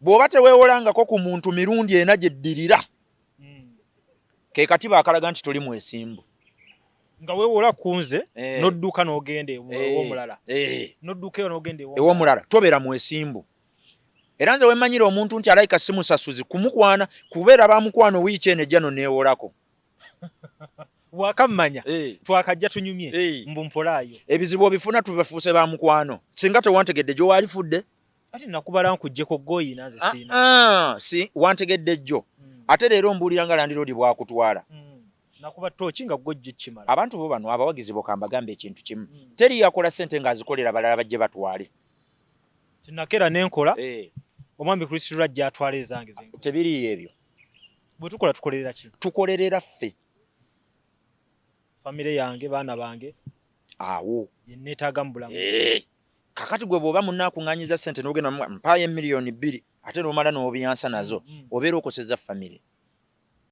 bw'oba teweewolangako ku muntu mirundi ena gyeddirira ke katiba akalaga nti toli mwesimbu nga weewola kunze n'odduka n'ogenda ew'omulala n'odduka eyo n'ogenda ew'omulala tobeera mwesimbu era nze wemmanyira omuntu nti alayika si musasuzi kumukwana kubeera bamukwana wiiki eno ejja noneewolako bwakammanya twakajja tunyumye mbumpolaayo ebizibu obifuna tubafuuse bamukwano singa tewantegedde gyo waalifudde ati nakubala nkuggyeko goyi nanze siina si wantegedde jjo ate leero mbuulira nga landiroodi bwakutwala nakuba tooki nga gojja kimala abantu bo bano abawagizi bo kambagamba ekintu kimu teri yakola ssente ng'azikolera balala bajje batwale tinakera nenkola omwami kristo lwajja atwala ezange tebiriyo ebyo bwe tukola tukolerera ki tukolerera ffe famire yange baana bange awo yenneetaaga mu bulamu kakati gwe bw'oba munnaakuŋŋaanyiza ssente n'ogenda mpaayo emiliyoni 2 ate n'omala n'obiyansa nazo obeera okosezza famire